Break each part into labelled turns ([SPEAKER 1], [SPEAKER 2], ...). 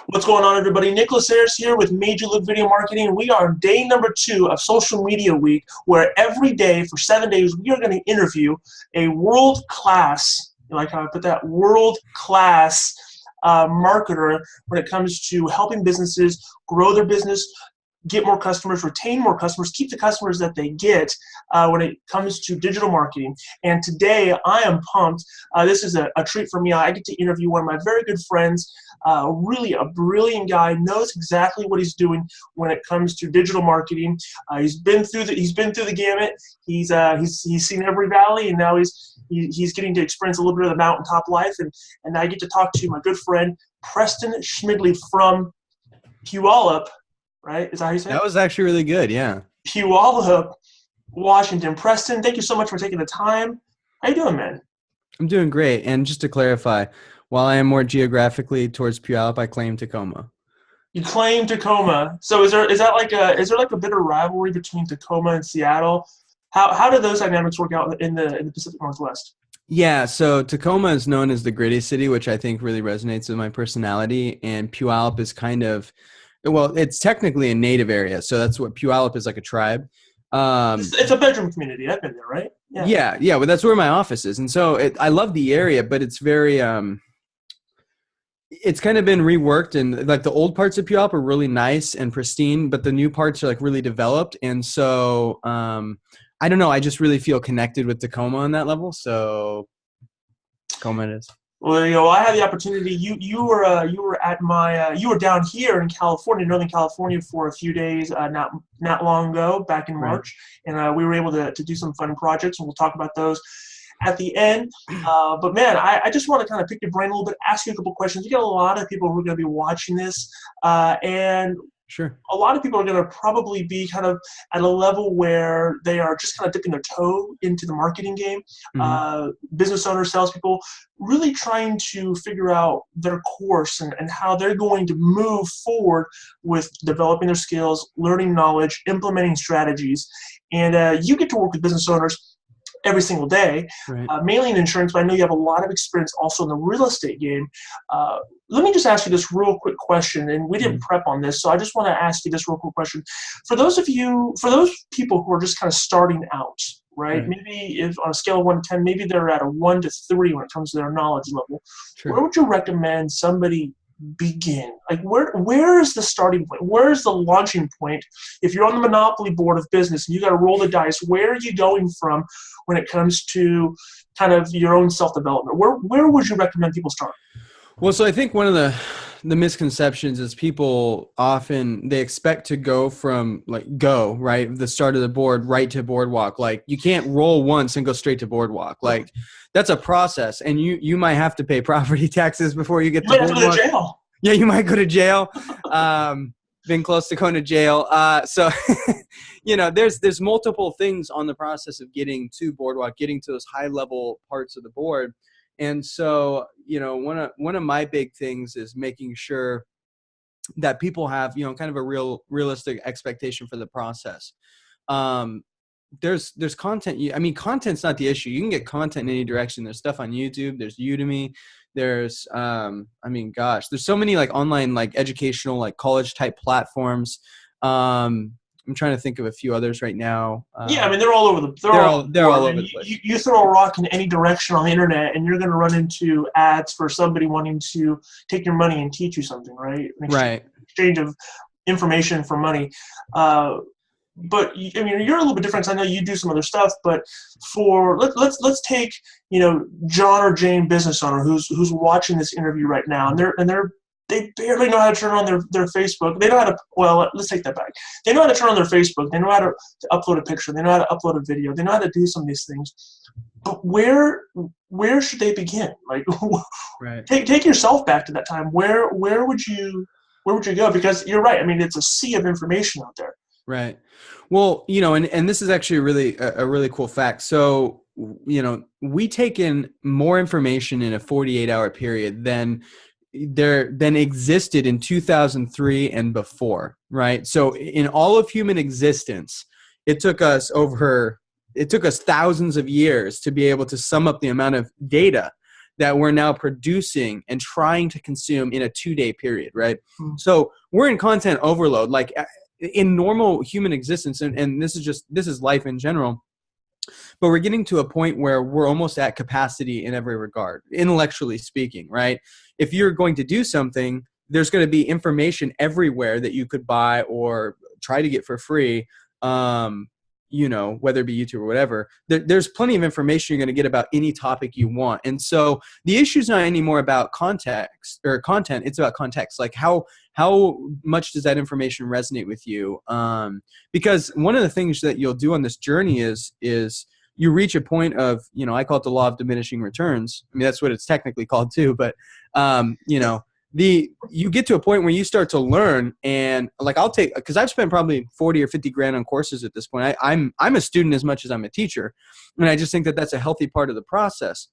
[SPEAKER 1] What's going on, everybody? Nicholas Ayers here with Major League Video Marketing. We are on day number 2 of Social Media Week, where every day for 7 days we are going to interview a world-class, like how I put that, world-class marketer when it comes to helping businesses grow their business, get more customers, retain more customers, keep the customers that they get when it comes to digital marketing. And today I am pumped. This is a treat for me. I get to interview one of my very good friends, really a brilliant guy, knows exactly what he's doing when it comes to digital marketing. He's been through the gamut. He's seen every valley, and now he's getting to experience a little bit of the mountaintop life. And I get to talk to my good friend Preston Schmidli from Puyallup. Right? Is that how you say it?
[SPEAKER 2] That was actually really good, yeah.
[SPEAKER 1] Puyallup, Washington. Preston, thank you so much for taking the time. How you doing, man?
[SPEAKER 2] I'm doing great. And just to clarify, while I am more geographically towards Puyallup, I claim Tacoma.
[SPEAKER 1] You claim Tacoma. So is there like a bitter rivalry between Tacoma and Seattle? How do those dynamics work out in the Pacific Northwest?
[SPEAKER 2] Yeah, so Tacoma is known as the gritty city, which I think really resonates with my personality. And Puyallup is kind of, well, it's technically a native area. So that's what Puyallup is, like a tribe.
[SPEAKER 1] It's a bedroom community. I've been there, right?
[SPEAKER 2] Yeah. Well, that's where my office is. And so I love the area, but it's very, it's kind of been reworked, and like the old parts of Puyallup are really nice and pristine, but the new parts are like really developed. And so, I don't know. I just really feel connected with Tacoma on that level. So Tacoma it is.
[SPEAKER 1] Well, I had the opportunity. You were down here in California, Northern California, for a few days not long ago, back in March, and we were able to do some fun projects, and we'll talk about those at the end. But man, I just want to kind of pick your brain a little bit, ask you a couple questions. You got a lot of people who are going to be watching this, and
[SPEAKER 2] sure,
[SPEAKER 1] a lot of people are going to probably be kind of at a level where they are just kind of dipping their toe into the marketing game. Business owners, salespeople, really trying to figure out their course and how they're going to move forward with developing their skills, learning knowledge, implementing strategies. And you get to work with business owners every single day, mainly in insurance, but I know you have a lot of experience also in the real estate game. Let me just ask you this real quick question, and we didn't prep on this, so I just want to ask you this real quick question. For those people who are just kind of starting out, right? Maybe if on a scale of 1 to 10, maybe they're at a 1 to 3 when it comes to their knowledge level.
[SPEAKER 2] Sure.
[SPEAKER 1] Where would you recommend somebody begin? Like where is the starting point? Where is the launching point? If you're on the monopoly board of business and you got to roll the dice, where are you going from when it comes to kind of your own self-development? Where would you recommend people start?
[SPEAKER 2] Well, so I think one of the misconceptions is people often, they expect to go from the start of the board right to boardwalk. Like you can't roll once and go straight to boardwalk. Like that's a process, and you might have to pay property taxes before you get to boardwalk. You might have to go to jail. Yeah, you might go to jail. Been close to going to jail. So, there's multiple things on the process of getting to boardwalk, getting to those high level parts of the board. And so, one of my big things is making sure that people have, kind of a realistic expectation for the process. There's content. Content's not the issue. You can get content in any direction. There's stuff on YouTube. There's Udemy. There's, there's so many like online, like educational, like college type platforms. I'm trying to think of a few others right now.
[SPEAKER 1] They're all over they're all over the place. You throw a rock in any direction on the internet, and you're going to run into ads for somebody wanting to take your money and teach you something, right? Exchange of information for money. But you're a little bit different. I know you do some other stuff, but let's take John or Jane business owner who's watching this interview right now, and they barely know how to turn on their Facebook. They know how to, let's take that back. They know how to turn on their Facebook. They know how to upload a picture. They know how to upload a video. They know how to do some of these things. But where should they begin? Like, take yourself back to that time. Where would you go? Because you're right. It's a sea of information out there.
[SPEAKER 2] Right. Well, and this is actually a really cool fact. So, we take in more information in a 48-hour period than existed in 2003 and before, right? So in all of human existence, it took us thousands of years to be able to sum up the amount of data that we're now producing and trying to consume in a 2-day period, right?
[SPEAKER 1] Mm-hmm.
[SPEAKER 2] So we're in content overload, like in normal human existence, and this is life in general. But we're getting to a point where we're almost at capacity in every regard, intellectually speaking, right? If you're going to do something, there's going to be information everywhere that you could buy or try to get for free, whether it be YouTube or whatever. There's plenty of information you're going to get about any topic you want. And so the issue is not anymore about context or content. It's about context. Like how much does that information resonate with you? Because one of the things that you'll do on this journey is you reach a point of, I call it the law of diminishing returns. I mean, that's what it's technically called too, but, you get to a point where you start to learn, and like because I've spent probably 40 or 50 grand on courses at this point. I'm a student as much as I'm a teacher, and I just think that that's a healthy part of the process.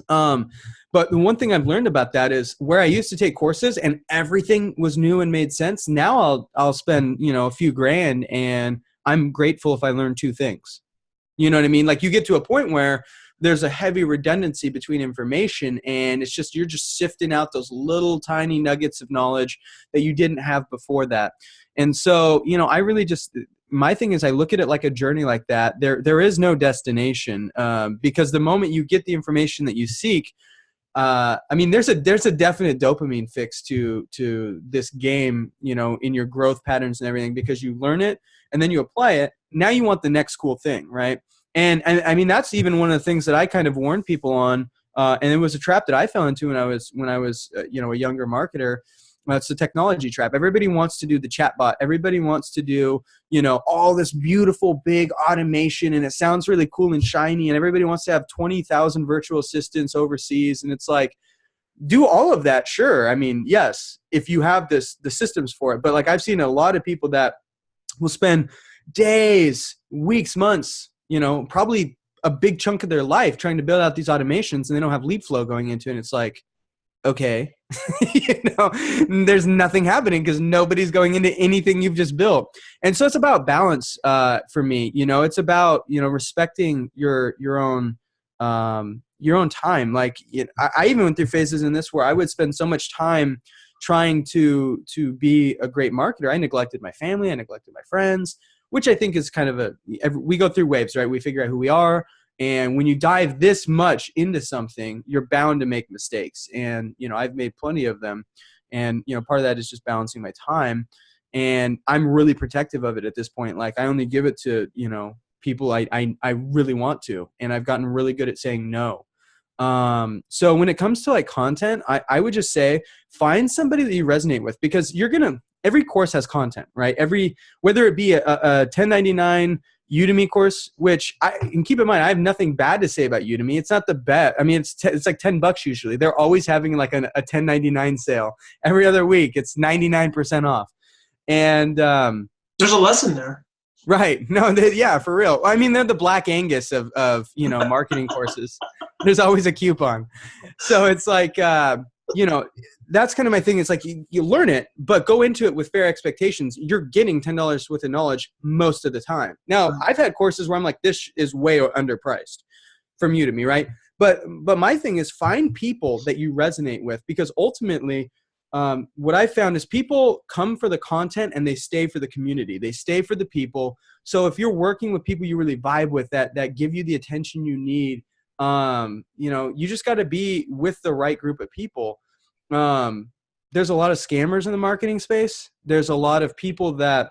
[SPEAKER 2] But the one thing I've learned about that is where I used to take courses and everything was new and made sense. Now I'll spend, a few grand, and I'm grateful if I learn 2 things. You know what I mean? Like you get to a point where there's a heavy redundancy between information, and you're just sifting out those little tiny nuggets of knowledge that you didn't have before that. And so, I really my thing is I look at it like a journey like that. There is no destination, because the moment you get the information that you seek, there's a definite dopamine fix to this game, in your growth patterns and everything, because you learn it and then you apply it. Now you want the next cool thing, right? And I mean, that's even one of the things that I kind of warned people on. And it was a trap that I fell into when I was a younger marketer. It's the technology trap. Everybody wants to do the chatbot. Everybody wants to do, all this beautiful big automation, and it sounds really cool and shiny. And everybody wants to have 20,000 virtual assistants overseas. And it's like, do all of that. Sure. I mean, yes, if you have the systems for it, but like I've seen a lot of people that will spend days, weeks, months, probably a big chunk of their life trying to build out these automations, and they don't have lead flow going into it. And it's like, okay, there's nothing happening because nobody's going into anything you've just built. And so it's about balance for me. It's about, respecting your own time. Like I even went through phases in this where I would spend so much time trying to be a great marketer. I neglected my family. I neglected my friends, which I think is kind of we go through waves, right? We figure out who we are. And when you dive this much into something, you're bound to make mistakes. And, I've made plenty of them. And, part of that is just balancing my time. And I'm really protective of it at this point. Like I only give it to, people I really want to. And I've gotten really good at saying no. So when it comes to like content, I would just say find somebody that you resonate with, because every course has content, right? Whether it be a 1099 Udemy course, and keep in mind, I have nothing bad to say about Udemy. It's not the best. I mean, it's like $10 usually. They're always having like a 1099 sale every other week. It's 99% off. And
[SPEAKER 1] there's a lesson there.
[SPEAKER 2] Right. No, yeah, for real. I mean, they're the Black Angus of marketing courses. There's always a coupon. So it's like, that's kind of my thing. It's like you learn it, but go into it with fair expectations. You're getting $10 worth of knowledge most of the time. Now, I've had courses where I'm like, this is way underpriced from Udemy, right? But my thing is find people that you resonate with, because ultimately, what I found is people come for the content and they stay for the community. They stay for the people. So if you're working with people you really vibe with, that give you the attention you need, you just got to be with the right group of people. There's a lot of scammers in the marketing space. There's a lot of people that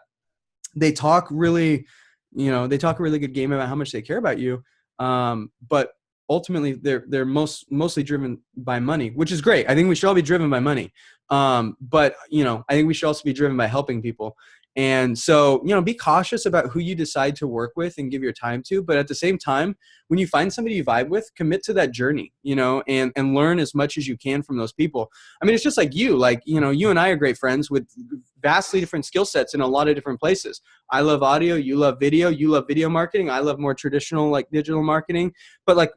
[SPEAKER 2] they talk really good game about how much they care about you. But ultimately they're mostly driven by money, which is great. I think we should all be driven by money. But I think we should also be driven by helping people. And so, be cautious about who you decide to work with and give your time to. But at the same time, when you find somebody you vibe with, commit to that journey, and learn as much as you can from those people. I mean, it's just like you and I are great friends with vastly different skill sets in a lot of different places. I love audio. You love video. You love video marketing. I love more traditional, like digital marketing. But like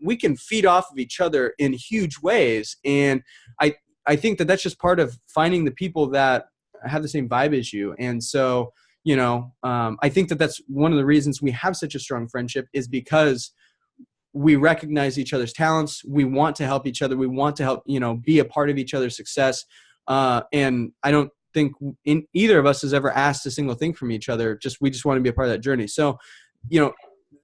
[SPEAKER 2] we can feed off of each other in huge ways. And I think that that's just part of finding the people that have the same vibe as you. And so, I think that that's one of the reasons we have such a strong friendship, is because we recognize each other's talents. We want to help each other. We want to help, be a part of each other's success. And I don't think in either of us has ever asked a single thing from each other. We just want to be a part of that journey. So,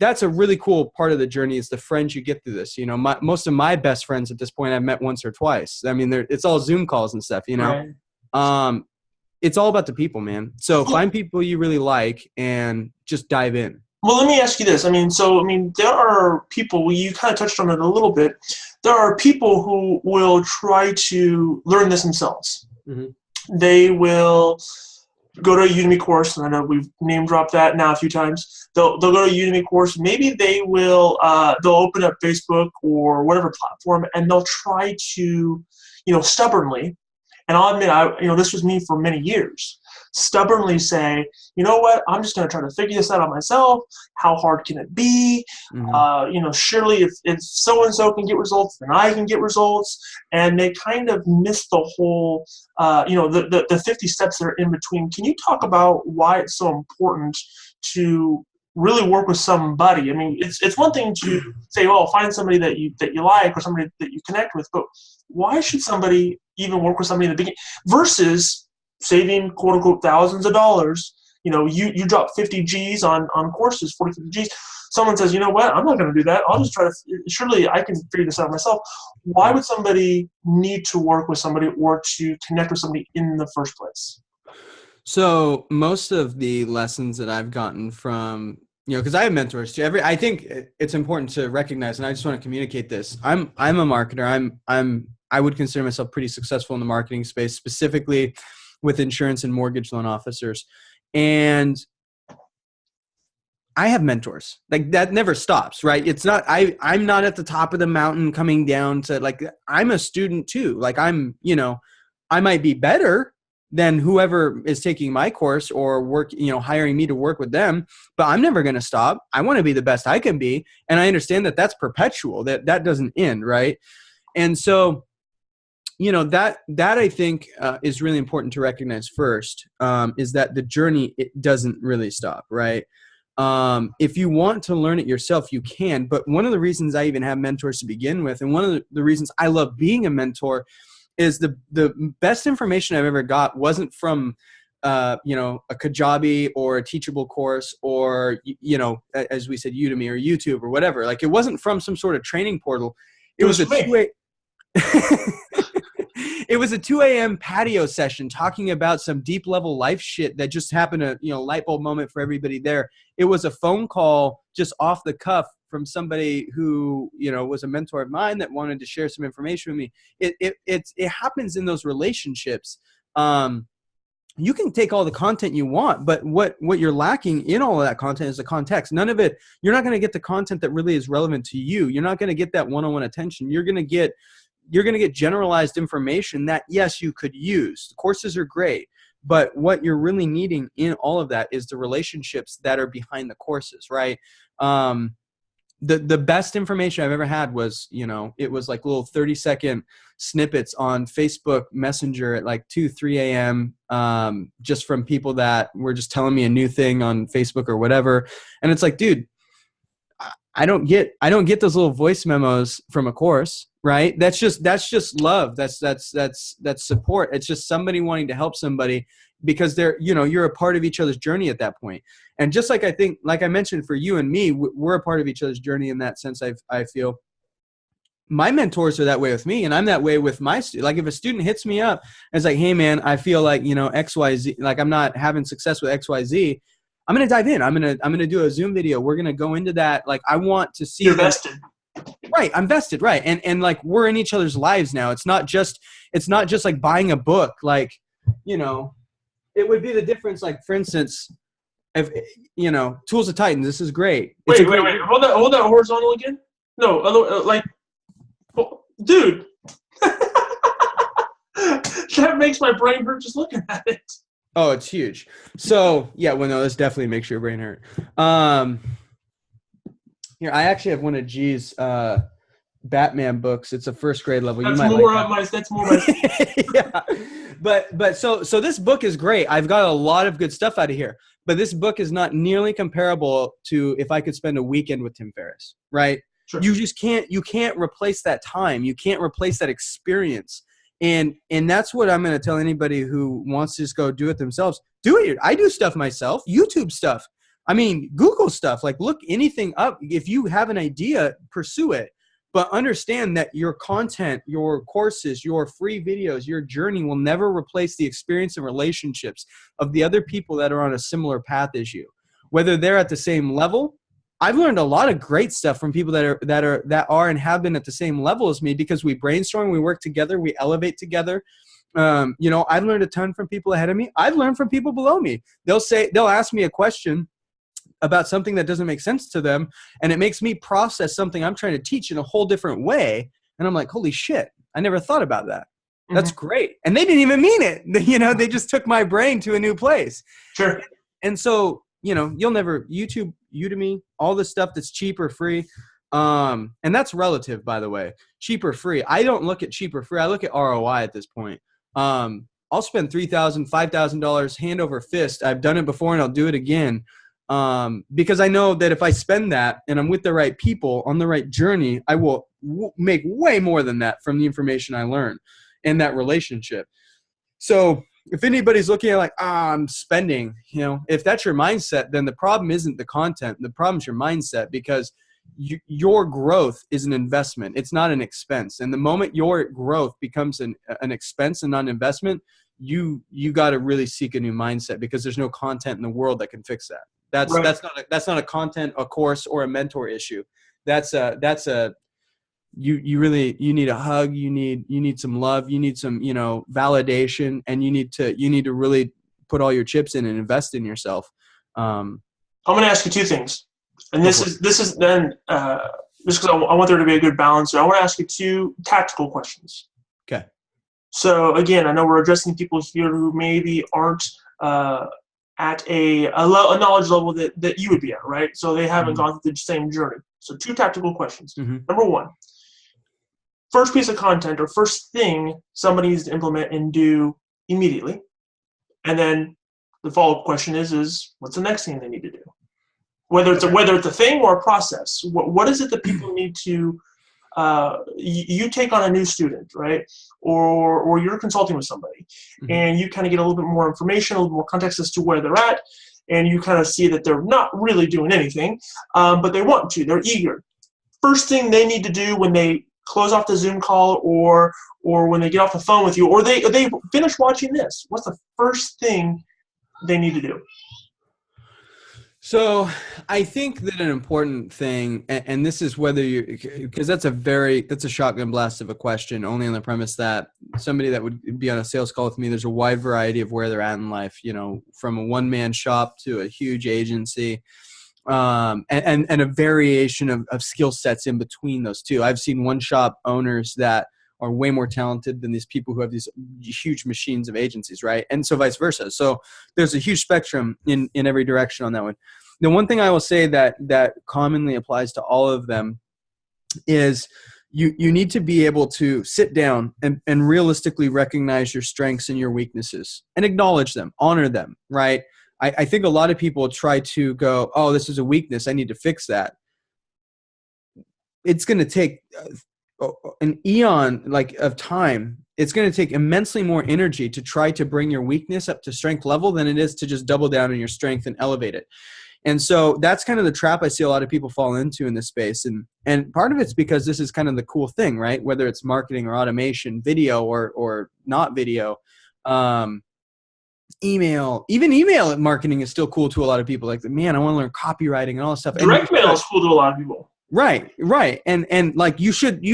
[SPEAKER 2] that's a really cool part of the journey, is the friends you get through this. Most of my best friends at this point I've met once or twice. I mean, it's all Zoom calls and stuff, Right. It's all about the people, man. So find people you really like and just dive in.
[SPEAKER 1] Well, let me ask you this. There are people, you kind of touched on it a little bit. There are people who will try to learn this themselves. Mm-hmm. They will go to a Udemy course, and I know we've name dropped that now a few times. They'll go to a Udemy course. Maybe they will they'll open up Facebook or whatever platform, and they'll try to, stubbornly. And I'll admit, this was me for many years. Stubbornly say, you know what, I'm just going to try to figure this out on myself. How hard can it be? Mm-hmm. Surely if so-and-so can get results, then I can get results. And they kind of miss the whole, the 50 steps that are in between. Can you talk about why it's so important to really work with somebody? It's one thing to say, well, find somebody that you like or somebody that you connect with, but why should somebody even work with somebody in the beginning versus saving quote unquote thousands of dollars? You drop 50 G's on courses, 40, 50 G's. Someone says, you know what, I'm not going to do that. I'll just try to, surely I can figure this out myself. Why would somebody need to work with somebody or to connect with somebody in the first place?
[SPEAKER 2] So most of the lessons that I've gotten from, because I have mentors too. I think it's important to recognize, and I just want to communicate this. I'm a marketer. I would consider myself pretty successful in the marketing space, specifically with insurance and mortgage loan officers. And I have mentors. Like, that never stops, right? It's not, I'm not at the top of the mountain coming down to, I'm a student too. I might be better than whoever is taking my course or hiring me to work with them, but I'm never going to stop. I want to be the best I can be. And I understand that that's perpetual, that doesn't end. Right. And so, that I think is really important to recognize first, is that the journey, it doesn't really stop. Right. If you want to learn it yourself, you can. But one of the reasons I even have mentors to begin with, and one of the reasons I love being a mentor, is the best information I've ever got wasn't from, a Kajabi or a Teachable course or, as we said, Udemy or YouTube or whatever. It wasn't from some sort of training portal. It was it was a 2 a.m. patio session talking about some deep level life shit that just happened, light bulb moment for everybody there. It was a phone call just off the cuff from somebody who, was a mentor of mine that wanted to share some information with me. It happens in those relationships. You can take all the content you want, but what you're lacking in all of that content is the context. None of it, you're not going to get the content that really is relevant to you. You're not going to get that one-on-one attention. You're going to get generalized information that, yes, you could use. The courses are great, but what you're really needing in all of that is the relationships that are behind the courses, right? The best information I've ever had was, it was little 30-second snippets on Facebook Messenger at 2, 3 a.m. Just from people that were just telling me a new thing on Facebook or whatever. And it's dude, I don't get those little voice memos from a course, right? That's just love. That's support. It's just somebody wanting to help somebody because you're a part of each other's journey at that point. And just I think, like I mentioned, for you and me, we're a part of each other's journey in that sense. I feel my mentors are that way with me, and I'm that way with my student. If a student hits me up and is hey man, I feel XYZ, I'm not having success with XYZ, I'm going to dive in. I'm going to do a Zoom video. We're going to go into that. I want to see.
[SPEAKER 1] You're vested.
[SPEAKER 2] Right. I'm vested. Right. And we're in each other's lives now. It's not just buying a book. It would be the difference. For instance, if, Tools of Titan, this is great.
[SPEAKER 1] Wait. Hold that horizontal again. No, dude, that makes my brain hurt just looking at it.
[SPEAKER 2] Oh, it's huge. So yeah, no, this definitely makes your brain hurt. Here, I actually have one of G's Batman books. It's a first grade level.
[SPEAKER 1] That's more my.
[SPEAKER 2] Yeah, but so this book is great. I've got a lot of good stuff out of here. But this book is not nearly comparable to if I could spend a weekend with Tim Ferriss, right?
[SPEAKER 1] Sure.
[SPEAKER 2] You can't replace that time. You can't replace that experience. And that's what I'm going to tell anybody who wants to just go do it themselves. Do it. I do stuff myself, YouTube stuff. I mean, Google stuff, like look anything up. If you have an idea, pursue it. But understand that your content, your courses, your free videos, your journey will never replace the experience and relationships of the other people that are on a similar path as you. Whether they're at the same level, I've learned a lot of great stuff from people that are and have been at the same level as me, because we brainstorm, we work together, we elevate together. You know, I've learned a ton from people ahead of me. I've learned from people below me. They'll ask me a question about something that doesn't make sense to them, and it makes me process something I'm trying to teach in a whole different way. And I'm like, holy shit, I never thought about that. That's great. And they didn't even mean it. You know, they just took my brain to a new place.
[SPEAKER 1] Sure.
[SPEAKER 2] And so, you know, you'll never YouTube, Udemy, all this stuff that's cheap or free. And that's relative, by the way, cheap or free. I don't look at cheap or free. I look at ROI at this point. I'll spend $3,000, $5,000 hand over fist. I've done it before and I'll do it again. Because I know that if I spend that and I'm with the right people on the right journey, I will make way more than that from the information I learn and that relationship. So if anybody's looking at like, I'm spending, you know, if that's your mindset, then the problem isn't the content. The problem's your mindset, because your growth is an investment. It's not an expense. And the moment your growth becomes an expense and not an investment, you got to really seek a new mindset, because there's no content in the world that can fix that. That's not a content, a course, or a mentor issue. You need a hug. You need some love. You need some, you know, validation, and you need to really put all your chips in and invest in yourself.
[SPEAKER 1] I'm going to ask you two things, and this is just because I want there to be a good balance. So I want to ask you two tactical questions.
[SPEAKER 2] Okay.
[SPEAKER 1] So again, I know we're addressing people here who maybe aren't at a knowledge level that you would be at, right? So they haven't gone through the same journey. So two tactical questions. Number one, first piece of content or first thing somebody needs to implement and do immediately. And then the follow-up question is what's the next thing they need to do? Whether it's a thing or a process, what is it that people need to you take on a new student, right? Or you're consulting with somebody, and you kind of get a little bit more information, a little more context as to where they're at, and you kind of see that they're not really doing anything, but they want to. They're eager. First thing they need to do when they close off the Zoom call, or when they get off the phone with you, or they finish watching this, what's the first thing they need to do?
[SPEAKER 2] So I think that an important thing, and this is whether because that's a shotgun blast of a question, only on the premise that somebody that would be on a sales call with me, there's a wide variety of where they're at in life, you know, from a one-man shop to a huge agency, and a variation of skill sets in between those two. I've seen one-shop owners that are way more talented than these people who have these huge machines of agencies, right? And so vice versa. So there's a huge spectrum in every direction on that one. The one thing I will say that commonly applies to all of them is you need to be able to sit down and realistically recognize your strengths and your weaknesses and acknowledge them, honor them, right? I think a lot of people try to go, oh, this is a weakness, I need to fix that. It's going to take an eon of time. It's going to take immensely more energy to try to bring your weakness up to strength level than it is to just double down on your strength and elevate it. And so that's kind of the trap I see a lot of people fall into in this space. And part of it's because this is kind of the cool thing, right? Whether it's marketing or automation, video or not video, even email marketing is still cool to a lot of people. Like, man, I want to learn copywriting and all this stuff.
[SPEAKER 1] Direct mail is cool to a lot of people.
[SPEAKER 2] Right. And like you should,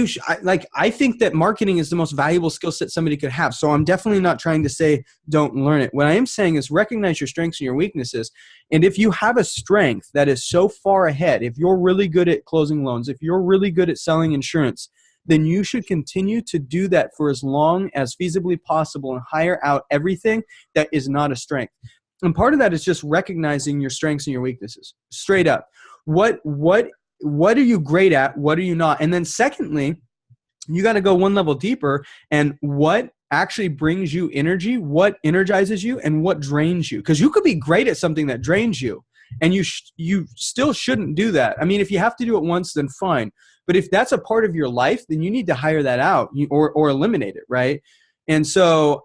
[SPEAKER 2] I think that marketing is the most valuable skill set somebody could have. So I'm definitely not trying to say don't learn it. What I am saying is recognize your strengths and your weaknesses. And if you have a strength that is so far ahead, if you're really good at closing loans, if you're really good at selling insurance, then you should continue to do that for as long as feasibly possible and hire out everything that is not a strength. And part of that is just recognizing your strengths and your weaknesses straight up. What are you great at? What are you not? And then secondly, you got to go one level deeper, and what actually brings you energy, what energizes you, and what drains you. Because you could be great at something that drains you. And you still shouldn't do that. I mean, if you have to do it once, then fine. But if that's a part of your life, then you need to hire that out or eliminate it, right? And so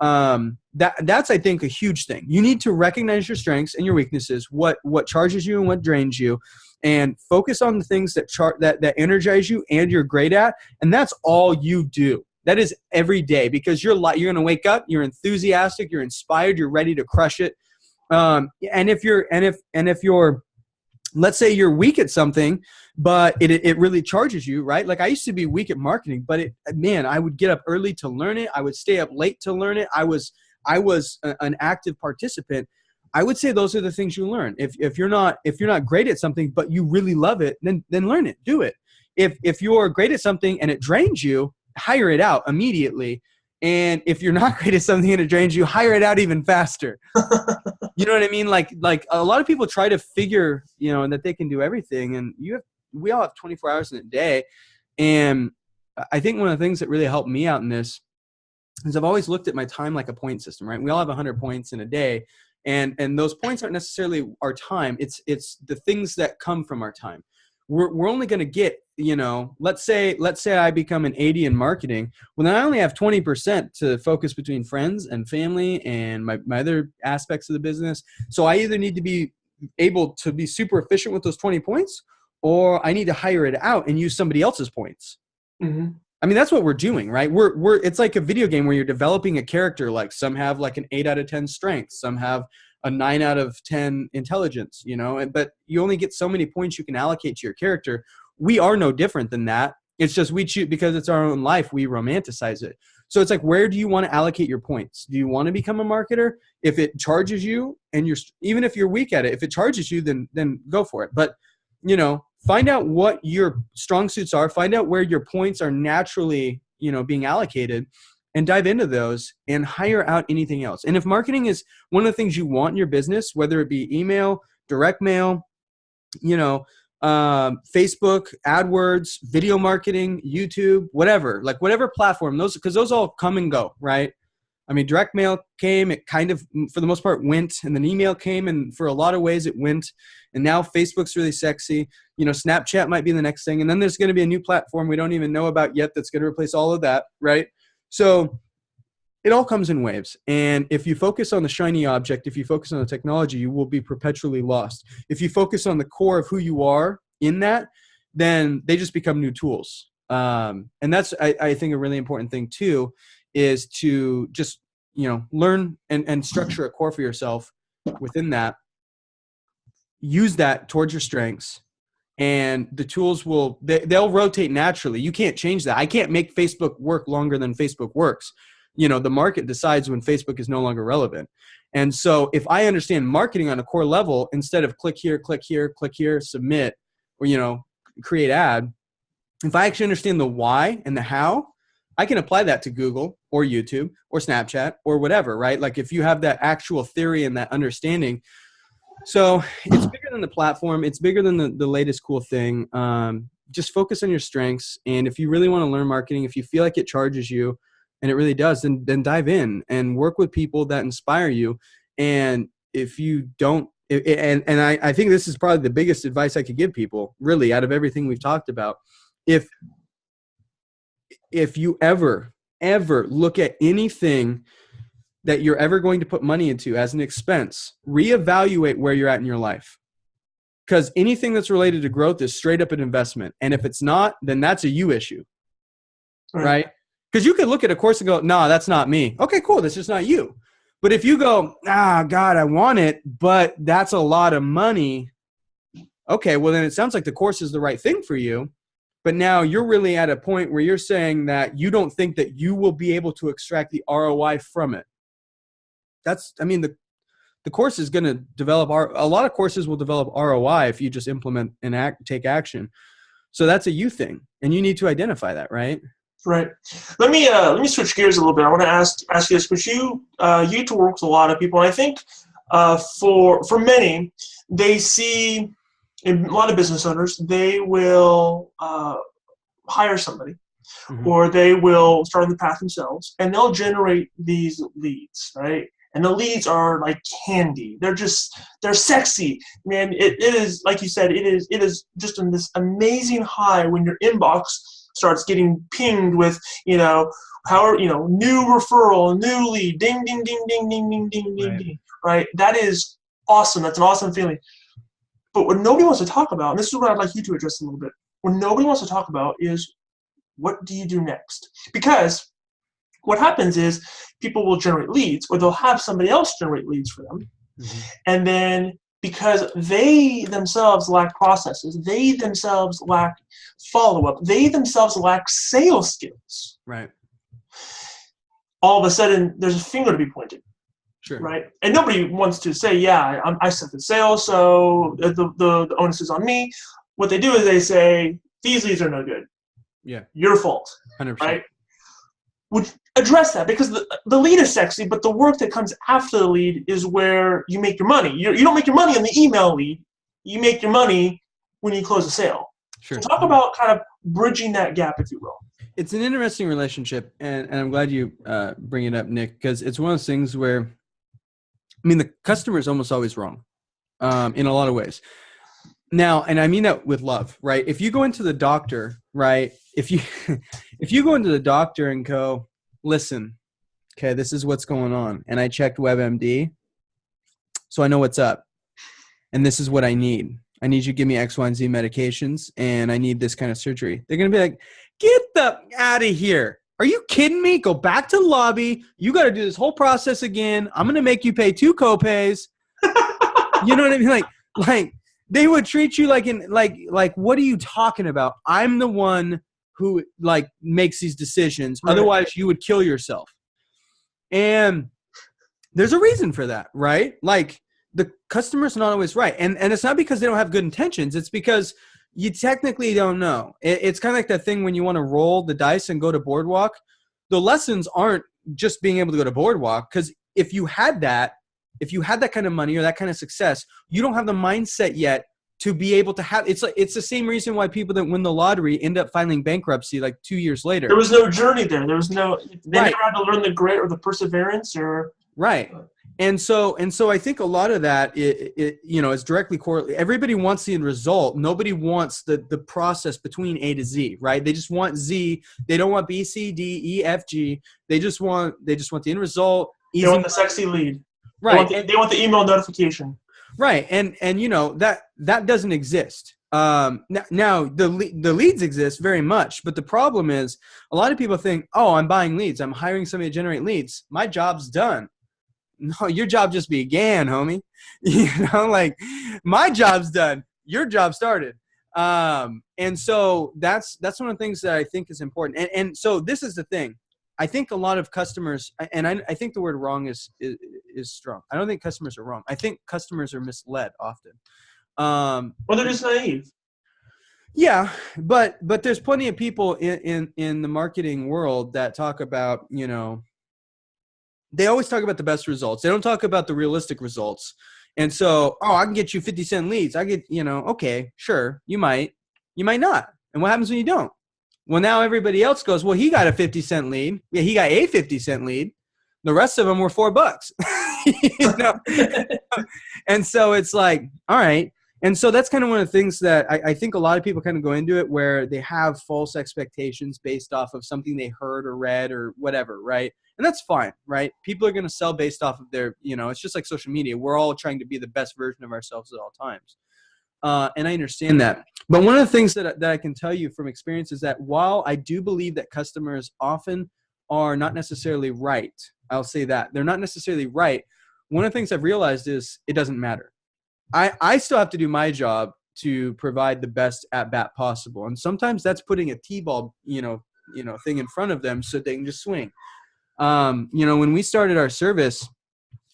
[SPEAKER 2] that's, I think, a huge thing. You need to recognize your strengths and your weaknesses, what charges you and what drains you, and focus on the things that energize you and you're great at. And that's all you do. That is every day, because you're going to wake up, you're enthusiastic, you're inspired, you're ready to crush it. And if you're, let's say you're weak at something, but it really charges you, right? Like I used to be weak at marketing, but I would get up early to learn it. I would stay up late to learn it. I was an active participant. I would say those are the things you learn. If you're not great at something, but you really love it, then learn it, do it. If you're great at something and it drains you, hire it out immediately. And if you're not great at something and it drains you, hire it out even faster. You know what I mean? Like a lot of people try to figure, that they can do everything, and we all have 24 hours in a day. And I think one of the things that really helped me out in this is I've always looked at my time like a point system, right? We all have 100 points in a day, and those points aren't necessarily our time. It's the things that come from our time. We're only going to get, let's say I become an 80 in marketing. Well, then I only have 20% to focus between friends and family and my other aspects of the business. So I either need to be able to be super efficient with those 20 points, or I need to hire it out and use somebody else's points. Mm-hmm. I mean, that's what we're doing, right? It's like a video game where you're developing a character. Like some have like an 8 out of 10 strength. Some have a 9 out of 10 intelligence, but you only get so many points you can allocate to your character. We are no different than that. It's just we choose, because it's our own life, we romanticize it. So it's like, where do you want to allocate your points? Do you want to become a marketer? If it charges you, and even if you're weak at it, if it charges you, then go for it. But, find out what your strong suits are, find out where your points are naturally, being allocated, and dive into those and hire out anything else. And if marketing is one of the things you want in your business, whether it be email, direct mail, Facebook, AdWords, video marketing, YouTube, whatever platform, because those all come and go, right? I mean, direct mail came, it kind of, for the most part, went, and then email came, and for a lot of ways it went. And now Facebook's really sexy. Snapchat might be the next thing. And then there's going to be a new platform we don't even know about yet that's going to replace all of that, right? So it all comes in waves. And if you focus on the shiny object, if you focus on the technology, you will be perpetually lost. If you focus on the core of who you are in that, then they just become new tools. And that's, I think, a really important thing too, is to just, learn and structure a core for yourself within that. Use that towards your strengths, and the tools they'll rotate naturally. You can't change that. I can't make Facebook work longer than Facebook works. The market decides when Facebook is no longer relevant. And so if I understand marketing on a core level, instead of click here, submit, or, create ad, if I actually understand the why and the how, I can apply that to Google or YouTube or Snapchat or whatever, right? Like if you have that actual theory and that understanding. So it's bigger than the platform. It's bigger than the latest cool thing. Just focus on your strengths. And if you really want to learn marketing, if you feel like it charges you, and it really does, then dive in and work with people that inspire you. And if you don't, I think this is probably the biggest advice I could give people, really, out of everything we've talked about. If you ever look at anything that you're ever going to put money into as an expense, reevaluate where you're at in your life. Because anything that's related to growth is straight up an investment. And if it's not, then that's a you issue, right? Because you could look at a course and go, no, that's not me. Okay, cool. That's just not you. But if you go, God, I want it, but that's a lot of money. Okay, well, then it sounds like the course is the right thing for you. But now you're really at a point where you're saying that you don't think that you will be able to extract the ROI from it. The course is going to develop, a lot of courses will develop ROI if you just implement and take action. So that's a you thing, and you need to identify that, right?
[SPEAKER 1] Right. Let me switch gears a little bit. I want to ask you this, because you get to work with a lot of people, and I think for many, they see, in a lot of business owners, they will hire somebody, or they will start on the path themselves, and they'll generate these leads, right? and the leads are like candy. They're sexy, man. It is, like you said, it is just in this amazing high when your inbox starts getting pinged with, new referral, new lead, ding, ding, ding, ding, ding, ding, ding, ding, ding, right? That is awesome. That's an awesome feeling. But what nobody wants to talk about, and this is what I'd like you to address a little bit, what nobody wants to talk about is, what do you do next? Because what happens is people will generate leads, or they'll have somebody else generate leads for them. Mm-hmm. And then because they themselves lack processes, they themselves lack follow-up, they themselves lack sales skills.
[SPEAKER 2] Right.
[SPEAKER 1] All of a sudden, there's a finger to be pointed.
[SPEAKER 2] Sure.
[SPEAKER 1] Right. And nobody wants to say, yeah, I set the sales, so the onus is on me. What they do is they say, these leads are no good.
[SPEAKER 2] Yeah.
[SPEAKER 1] Your fault.
[SPEAKER 2] 100%.
[SPEAKER 1] Right. Would address that, because the lead is sexy, but the work that comes after the lead is where you make your money. You don't make your money on the email lead. You make your money when you close a sale.
[SPEAKER 2] Sure.
[SPEAKER 1] So talk about kind of bridging that gap, if you will. It's
[SPEAKER 2] an interesting relationship, and I'm glad you bring it up, Nick, because it's one of those things where, the customer is almost always wrong in a lot of ways. Now, and I mean that with love, right? If you go into the doctor, right? If you go into the doctor and go, listen, okay, this is what's going on, and I checked WebMD, so I know what's up, and this is what I need. I need you to give me X, Y, and Z medications, and I need this kind of surgery. They're going to be like, get the out of here. Are you kidding me? Go back to the lobby. You got to do this whole process again. I'm going to make you pay 2 copays. You know what I mean? Like they would treat you like what are you talking about? I'm the one who makes these decisions. Right. Otherwise you would kill yourself. And there's a reason for that, right? Like the customer's not always right. And it's not because they don't have good intentions. It's because you technically don't know. It's kind of like that thing when you want to roll the dice and go to Boardwalk. The lessons aren't just being able to go to Boardwalk, because if you had that kind of money or that kind of success, you don't have the mindset yet to be able to have. It's the same reason why people that win the lottery end up filing bankruptcy 2 years later. There was no journey there. They never had to learn the grit or the perseverance or right. And so I think a lot of that is directly correlated. Everybody wants the end result. Nobody wants the process between A to Z, right? They just want Z. They don't want B, C, D, E, F, G. They just want the end result. Easy. They want the sexy lead. Right. They want the email notification. Right. And that doesn't exist. Now the leads exist very much, but the problem is a lot of people think, oh, I'm buying leads. I'm hiring somebody to generate leads. My job's done. No, your job just began, homie. My job's done. Your job started. And so that's one of the things that I think is important. And so this is the thing. I think a lot of customers, and I think the word wrong is strong. I don't think customers are wrong. I think customers are misled often. Or they're just naive. Yeah, but there's plenty of people in the marketing world that talk about, they always talk about the best results. They don't talk about the realistic results. And so, I can get you 50-cent leads. I get, okay, sure, you might not. And what happens when you don't? Well, now everybody else goes, well, he got a 50-cent lead. Yeah, he got a 50-cent lead. The rest of them were $4. And so it's like, all right. And so that's kind of one of the things that I think a lot of people kind of go into it where they have false expectations based off of something they heard or read or whatever, right? And that's fine, right? People are going to sell based off of their, it's just like social media. We're all trying to be the best version of ourselves at all times. And I understand that. But one of the things that I can tell you from experience is that while I do believe that customers often are not necessarily right, I'll say that. They're not necessarily right. One of the things I've realized is it doesn't matter. I still have to do my job to provide the best at-bat possible. And sometimes that's putting a T-ball, thing in front of them so they can just swing. When we started our service,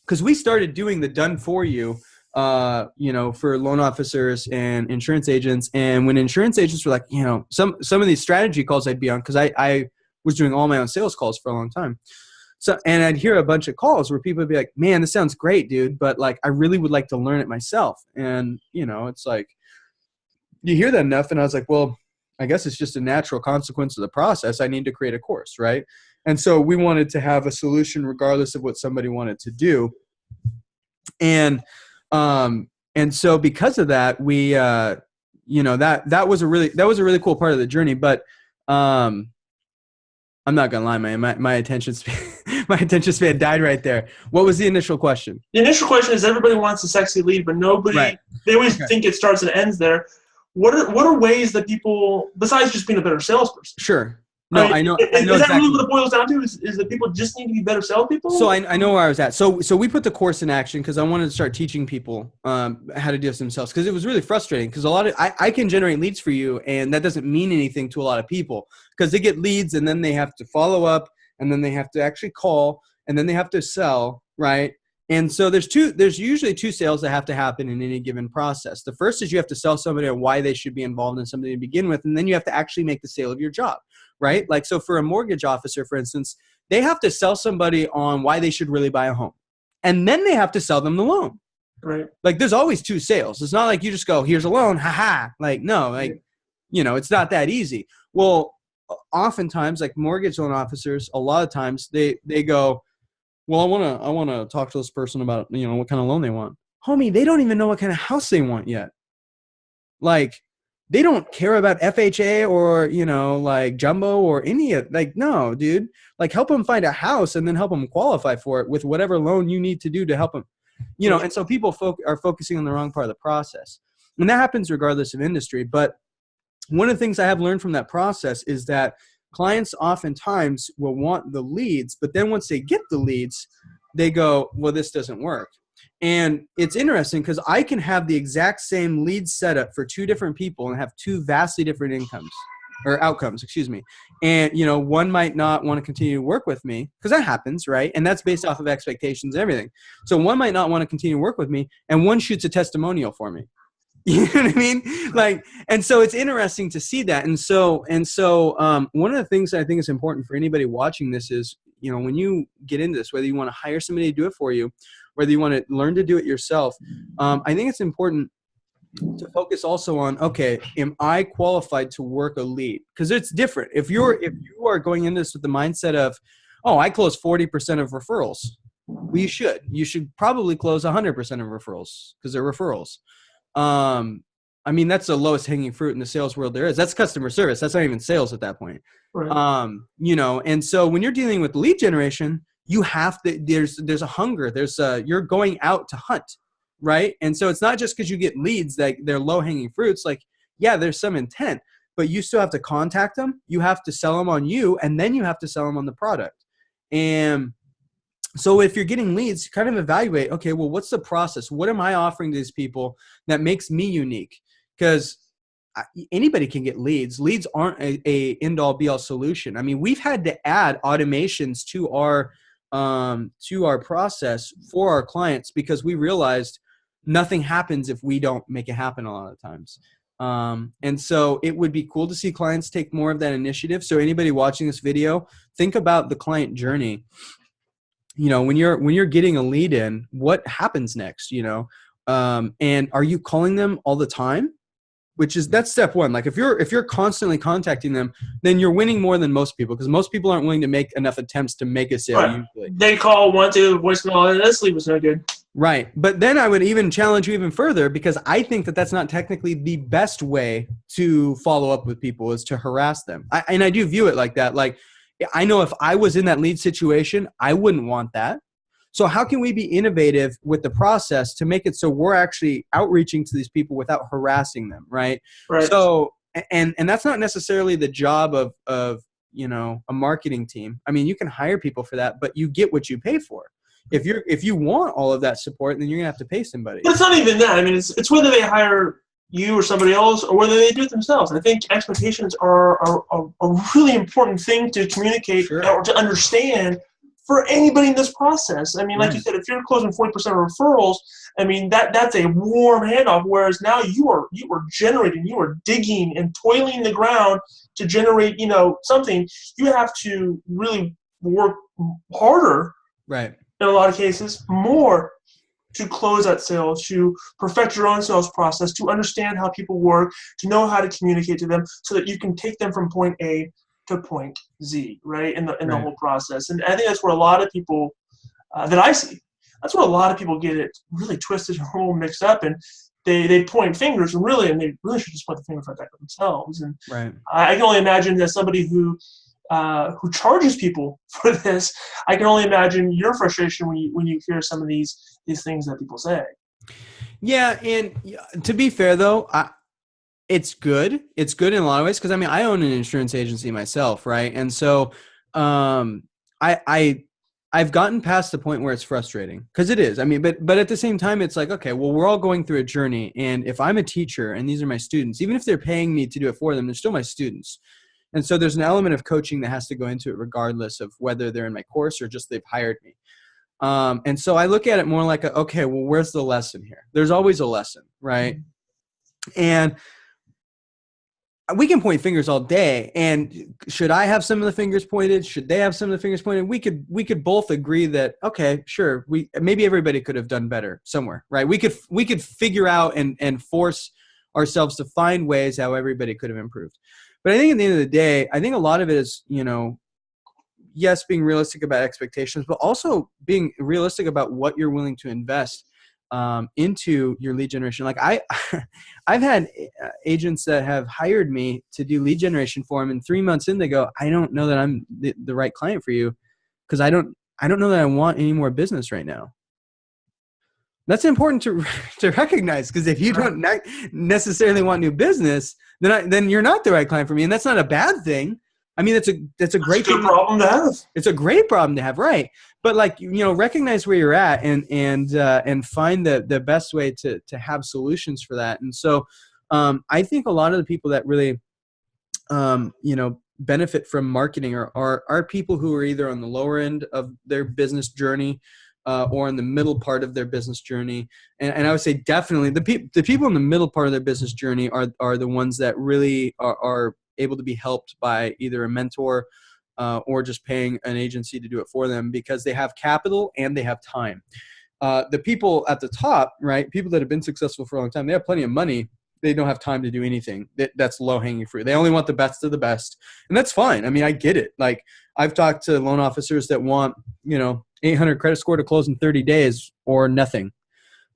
[SPEAKER 2] because we started doing the done for you, for loan officers and insurance agents. And when insurance agents were like, some of these strategy calls I'd be on, because I was doing all my own sales calls for a long time. So, and I'd hear a bunch of calls where people would be like, man, this sounds great, dude, but I really would like to learn it myself. And, it's like, you hear that enough. And I was like, well, I guess it's just a natural consequence of the process. I need to create a course, right? And so we wanted to have a solution regardless of what somebody wanted to do. And so because of that, we, that was a really cool part of the journey. But I'm not gonna lie, man. My attention span died right there. What was the initial question?
[SPEAKER 1] The initial question is everybody wants a sexy lead, but nobody. Right. They always think it starts and ends there. What are ways that people, besides just being a better salesperson?
[SPEAKER 2] Sure. No, I know. Is
[SPEAKER 1] that really what it boils down to? Is that people just need to be better salespeople?
[SPEAKER 2] So I know where I was at. So we put the course in action because I wanted to start teaching people how to do this themselves, because it was really frustrating. Because I can generate leads for you, and that doesn't mean anything to a lot of people, because they get leads and then they have to follow up, and then they have to actually call, and then they have to sell, right? And so there's usually two sales that have to happen in any given process. The first is you have to sell somebody on why they should be involved in something to begin with, and then you have to actually make the sale of your job, right? Like, so for a mortgage officer, for instance, they have to sell somebody on why they should really buy a home, and then they have to sell them the loan.
[SPEAKER 1] Right.
[SPEAKER 2] Like, there's always two sales. It's not like you just go, here's a loan, haha. Like, no, like, it's not that easy. Well, oftentimes, like mortgage loan officers, a lot of times they go, well, I want to talk to this person about, what kind of loan they want. Homie, they don't even know what kind of house they want yet. Like, they don't care about FHA or, like jumbo or any of, like, no, dude, like, help them find a house and then help them qualify for it with whatever loan you need to do to help them, and so people are focusing on the wrong part of the process. And that happens regardless of industry. But one of the things I have learned from that process is that clients oftentimes will want the leads, but then once they get the leads, they go, well, this doesn't work. And it's interesting because I can have the exact same lead setup for two different people and have two vastly different outcomes, excuse me. And, one might not want to continue to work with me, because that happens, right? And that's based off of expectations and everything. So one might not want to continue to work with me, and one shoots a testimonial for me. You know what I mean? Like, and so it's interesting to see that. And so one of the things that I think is important for anybody watching this is, when you get into this, whether you want to hire somebody to do it for you, whether you want to learn to do it yourself, I think it's important to focus also on, okay, am I qualified to work a lead? Because it's different. If you are going into this with the mindset of, oh, I close 40% of referrals, well, you should probably close 100% of referrals, because they're referrals. I mean, that's the lowest hanging fruit in the sales world there is. That's customer service. That's not even sales at that point. Right. And so when you're dealing with lead generation, you have to, there's a hunger, you're going out to hunt, right? And so it's not just because you get leads that they're low hanging fruits. Like, yeah, there's some intent, but you still have to contact them. You have to sell them on you, and then you have to sell them on the product. And so if you're getting leads, kind of evaluate, okay, well, what's the process? What am I offering to these people that makes me unique? Because anybody can get leads. Leads aren't a end-all be-all solution. I mean, we've had to add automations to our process for our clients, because we realized nothing happens if we don't make it happen a lot of times. And so it would be cool to see clients take more of that initiative. So anybody watching this video, think about the client journey. When you're getting a lead in, what happens next, and are you calling them all the time? That's step one. Like, if you're constantly contacting them, then you're winning more than most people, because most people aren't willing to make enough attempts to make a sale. Right. Usually
[SPEAKER 1] they call one to voicemail, and this lead was no good.
[SPEAKER 2] Right. But then I would even challenge you even further, because I think that that's not technically the best way to follow up with people, is to harass them. And I do view it like that. Like, I know if I was in that lead situation, I wouldn't want that. So how can we be innovative with the process to make it so we're actually outreaching to these people without harassing them, right? Right. So, and that's not necessarily the job of a marketing team. I mean, you can hire people for that, but you get what you pay for. If you want all of that support, then you're gonna have to pay somebody.
[SPEAKER 1] But it's not even that. I mean, it's whether they hire you or somebody else, or whether they do it themselves. I think expectations are a really important thing to communicate, sure, or to understand for anybody in this process. I mean, like you said, if you're closing 40% of referrals, I mean, that's a warm handoff, whereas now you are generating, you are digging and toiling the ground to generate, something. You have to really work harder,
[SPEAKER 2] right,
[SPEAKER 1] in a lot of cases, more, to close that sale, to perfect your own sales process, to understand how people work, to know how to communicate to them, so that you can take them from point A to point Z, right? In the
[SPEAKER 2] Right.
[SPEAKER 1] whole process. And I think that's where a lot of people that I see, that's where a lot of people get it really twisted and all mixed up, and they point fingers, and they really should just point the finger back at themselves. And
[SPEAKER 2] Right.
[SPEAKER 1] I can only imagine that somebody who charges people for this, I can only imagine your frustration when you hear some of these things that people say.
[SPEAKER 2] Yeah, and to be fair though, it's good. It's good in a lot of ways because I mean I own an insurance agency myself, right? And so I've gotten past the point where it's frustrating because it is. I mean, but at the same time, it's like, okay, well, we're all going through a journey, and if I'm a teacher and these are my students, even if they're paying me to do it for them, they're still my students. And so there's an element of coaching that has to go into it regardless of whether they're in my course or just they've hired me. And so I look at it more like, okay, well, where's the lesson here? There's always a lesson, right? And we can point fingers all day. And should I have some of the fingers pointed? Should they have some of the fingers pointed? We could both agree that, okay, sure, maybe everybody could have done better somewhere, right? We could figure out and force ourselves to find ways how everybody could have improved. But I think at the end of the day, I think a lot of it is, yes, being realistic about expectations, but also being realistic about what you're willing to invest into your lead generation. Like I've had agents that have hired me to do lead generation for them, and 3 months in, they go, I don't know that I'm the right client for you because I don't know that I want any more business right now. That's important to recognize, because if you don't necessarily want new business, then you're not the right client for me, and that's not a bad thing. I mean, that's a great
[SPEAKER 1] problem to have.
[SPEAKER 2] It's a great problem to have, right? But recognize where you're at and find the best way to have solutions for that. And so, I think a lot of the people that really, benefit from marketing are people who are either on the lower end of their business journey, or in the middle part of their business journey. And I would say definitely the people in the middle part of their business journey are the ones that really are able to be helped by either a mentor or just paying an agency to do it for them, because they have capital and they have time. The people at the top, right, people that have been successful for a long time, they have plenty of money. They don't have time to do anything. That's low-hanging fruit. They only want the best of the best. And that's fine. I mean, I get it. Like, I've talked to loan officers that want, 800 credit score to close in 30 days or nothing.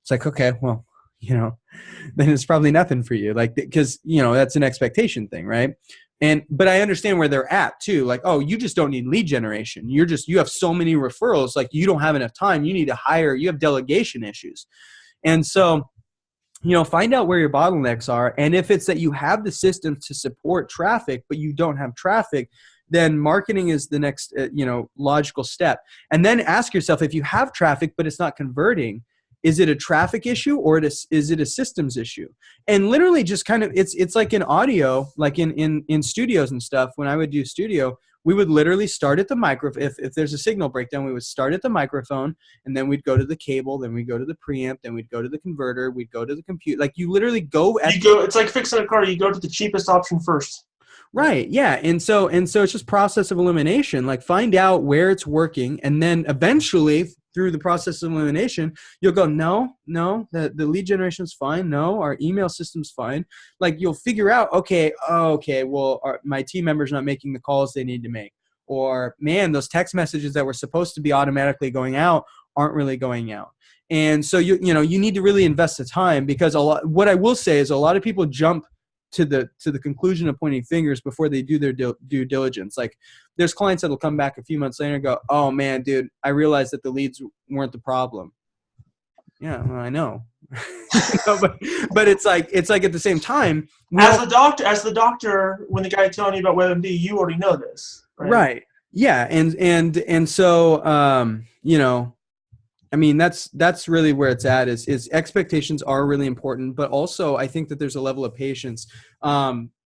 [SPEAKER 2] It's like, okay, well, then it's probably nothing for you. Like, because, that's an expectation thing, right? But I understand where they're at too. Like, oh, you just don't need lead generation. You have so many referrals. Like, you don't have enough time. You need to hire. You have delegation issues. And so, find out where your bottlenecks are. And if it's that you have the systems to support traffic, but you don't have traffic, then marketing is the next, logical step. And then ask yourself, if you have traffic, but it's not converting, is it a traffic issue or is it a systems issue? And literally just kind of, it's like in audio, like in studios and stuff. When I would do studio, we would literally start at the microphone. If there's a signal breakdown, we would start at the microphone, and then we'd go to the cable, then we'd go to the preamp, then we'd go to the converter, we'd go to the computer. Like, you literally go.
[SPEAKER 1] It's like fixing a car. You go to the cheapest option first.
[SPEAKER 2] Right. Yeah. And so it's just process of elimination. Like, find out where it's working, and then eventually through the process of elimination, you'll go, no, the lead generation is fine. No, our email system's fine. Like, you'll figure out, okay, well, my team member's not making the calls they need to make. Or, man, those text messages that were supposed to be automatically going out aren't really going out. And so, you need to really invest the time, because what I will say is a lot of people jump to the conclusion of pointing fingers before they do their due diligence. Like, there's clients that'll come back a few months later and go, oh man, dude, I realized that the leads weren't the problem. Yeah, well, I know. but it's like at the same time,
[SPEAKER 1] as the doctor, when the guy telling you about WebMD, you already know this,
[SPEAKER 2] right? Yeah, and so I mean, that's really where it's at, is expectations are really important, but also I think that there's a level of patience.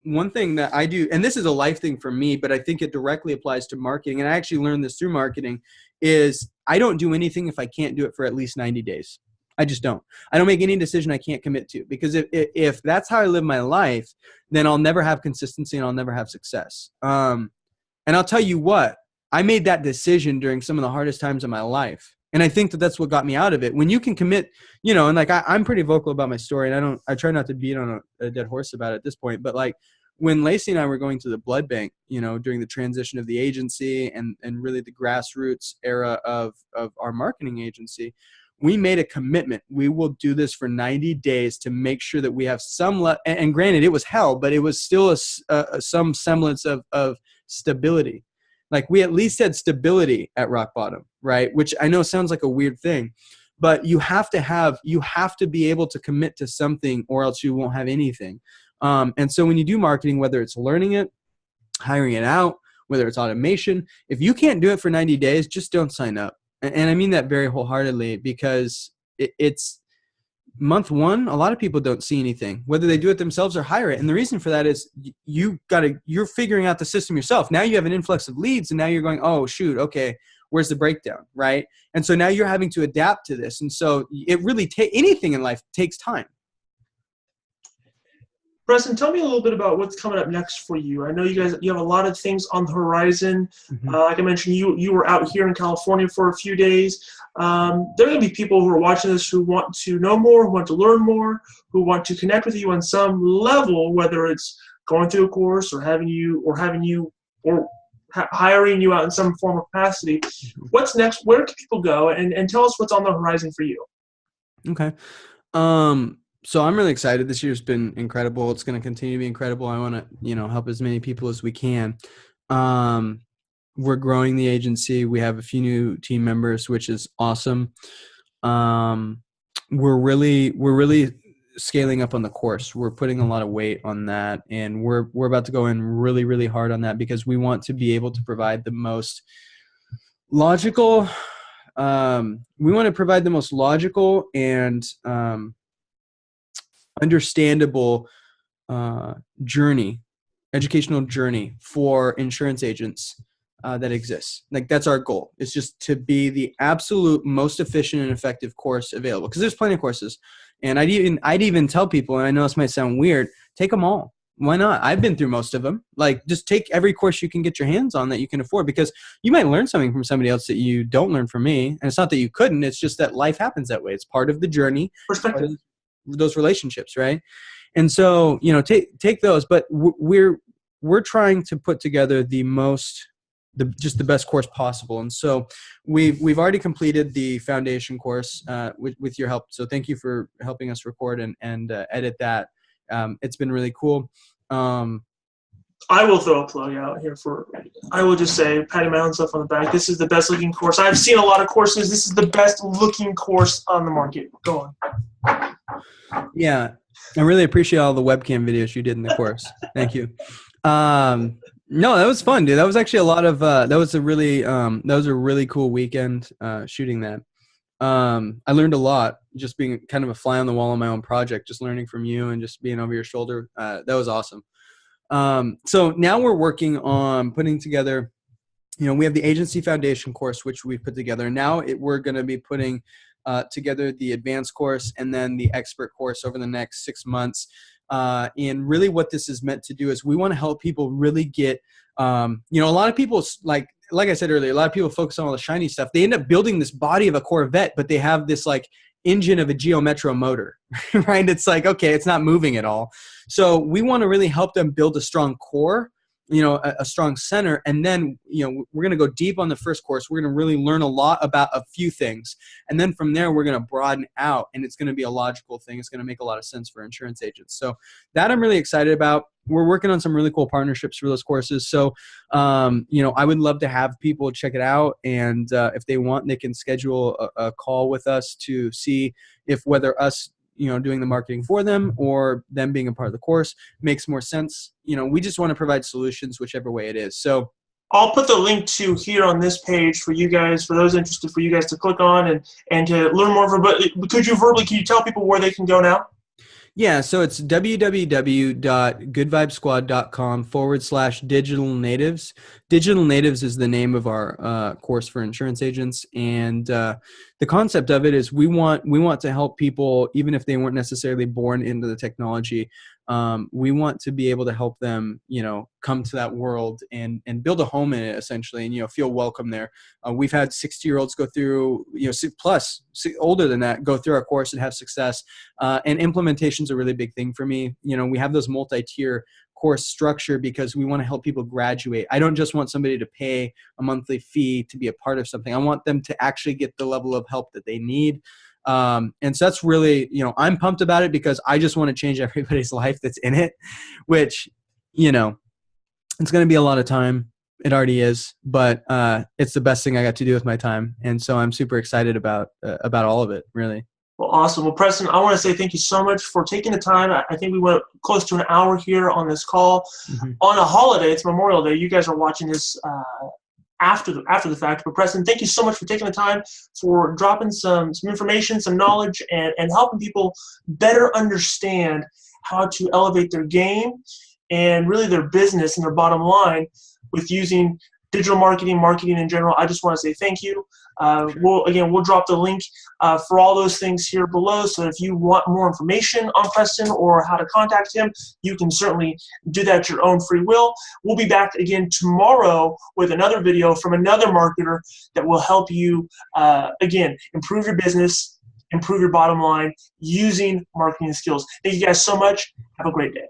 [SPEAKER 2] One thing that I do, and this is a life thing for me, but I think it directly applies to marketing, and I actually learned this through marketing, is I don't do anything if I can't do it for at least 90 days. I just don't. I don't make any decision I can't commit to, because if that's how I live my life, then I'll never have consistency and I'll never have success. And I'll tell you what, I made that decision during some of the hardest times of my life. And I think that that's what got me out of it. When you can commit, and like I'm pretty vocal about my story, and I try not to beat on a dead horse about it at this point, but like, when Lacey and I were going to the blood bank, during the transition of the agency and really the grassroots era of our marketing agency, we made a commitment. We will do this for 90 days to make sure that we have and granted, it was hell, but it was still some semblance of stability. Like, we at least had stability at rock bottom, right? Which I know sounds like a weird thing, but you have to be able to commit to something, or else you won't have anything. And so when you do marketing, whether it's learning it, hiring it out, whether it's automation, if you can't do it for 90 days, just don't sign up. And I mean that very wholeheartedly, because it's month one, a lot of people don't see anything, whether they do it themselves or hire it. And the reason for that is you're figuring out the system yourself. Now you have an influx of leads, and now you're going, oh shoot, okay, where's the breakdown, right? And so now you're having to adapt to this. And so it really anything in life takes time.
[SPEAKER 1] Preston, tell me a little bit about what's coming up next for you. I know you have a lot of things on the horizon.
[SPEAKER 2] Mm-hmm.
[SPEAKER 1] Like I mentioned, you were out here in California for a few days. There are going to be people who are watching this who want to know more, who want to learn more, who want to connect with you on some level, whether it's going through a course or hiring you out in some form of capacity. What's next? Where can people go? And tell us what's on the horizon for you.
[SPEAKER 2] Okay. So I'm really excited. This year's been incredible. It's going to continue to be incredible. I want to, help as many people as we can. We're growing the agency. We have a few new team members, which is awesome. We're really scaling up on the course. We're putting a lot of weight on that, and we're about to go in really, really hard on that, because we want to be able to provide the most logical. We want to provide the most logical and understandable educational journey for insurance agents that exists. Like, that's our goal. It's just to be the absolute most efficient and effective course available, because there's plenty of courses. And I'd even tell people, and I know this might sound weird, take them all. Why not? I've been through most of them. Like, just take every course you can get your hands on that you can afford, because you might learn something from somebody else that you don't learn from me. And it's not that you couldn't, it's just that life happens that way. It's part of the journey.
[SPEAKER 1] Perspective.
[SPEAKER 2] Those relationships, right? And so, take those, but we're trying to put together the best course possible. And so we've already completed the foundation course with your help. So thank you for helping us record and edit that. It's been really cool.
[SPEAKER 1] I will throw a plug out here I will just say, patting my own self on the back, this is the best looking course. I've seen a lot of courses. This is the best looking course on the market. Go on.
[SPEAKER 2] Yeah. I really appreciate all the webcam videos you did in the course. Thank you. No, that was fun, dude. That was actually a lot of, that was a really cool weekend, shooting that. I learned a lot just being kind of a fly on the wall on my own project, just learning from you and just being over your shoulder. That was awesome. So now we're working on putting together, we have the agency foundation course, which we put together. Now we're going to be putting together the advanced course and then the expert course over the next 6 months. And really what this is meant to do is we want to help people really get, a lot of people, like I said earlier, a lot of people focus on all the shiny stuff. They end up building this body of a Corvette, but they have this like engine of a Geo Metro motor, right? It's like, okay, it's not moving at all. So we want to really help them build a strong core, a strong center. And then, we're going to go deep on the first course. We're going to really learn a lot about a few things. And then from there, we're going to broaden out, and it's going to be a logical thing. It's going to make a lot of sense for insurance agents. So that I'm really excited about. We're working on some really cool partnerships for those courses. So, I would love to have people check it out. And if they want, they can schedule a call with us to see if whether us doing the marketing for them or them being a part of the course makes more sense. We just want to provide solutions whichever way it is. So
[SPEAKER 1] I'll put the link to here on this page for you guys, for those interested, for you guys to click on and to learn more. But can you tell people where they can go now?
[SPEAKER 2] Yeah, so it's www.goodvibesquad.com/digital natives. Digital natives is the name of our course for insurance agents, and the concept of it is we want to help people, even if they weren't necessarily born into the technology. We want to be able to help them, come to that world and build a home in it, essentially, and feel welcome there. We've had 60-year-olds go through, plus older than that, go through our course and have success. And implementation's a really big thing for me. We have those multi-tier course structure because we want to help people graduate. I don't just want somebody to pay a monthly fee to be a part of something. I want them to actually get the level of help that they need. And so that's really, I'm pumped about it because I just want to change everybody's life that's in it, which, it's going to be a lot of time. It already is, but it's the best thing I got to do with my time. And so I'm super excited about all of it, really.
[SPEAKER 1] Well, awesome. Well, Preston, I want to say thank you so much for taking the time. I think we went close to an hour here on this call. On a holiday, it's Memorial Day. You guys are watching this after the fact. But Preston, thank you so much for taking the time, for dropping some information, some knowledge, and helping people better understand how to elevate their game and really their business and their bottom line with using digital marketing in general. I just want to say thank you. We'll drop the link for all those things here below. So if you want more information on Preston or how to contact him, you can certainly do that at your own free will. We'll be back again tomorrow with another video from another marketer that will help you, again, improve your business, improve your bottom line using marketing skills. Thank you guys so much. Have a great day.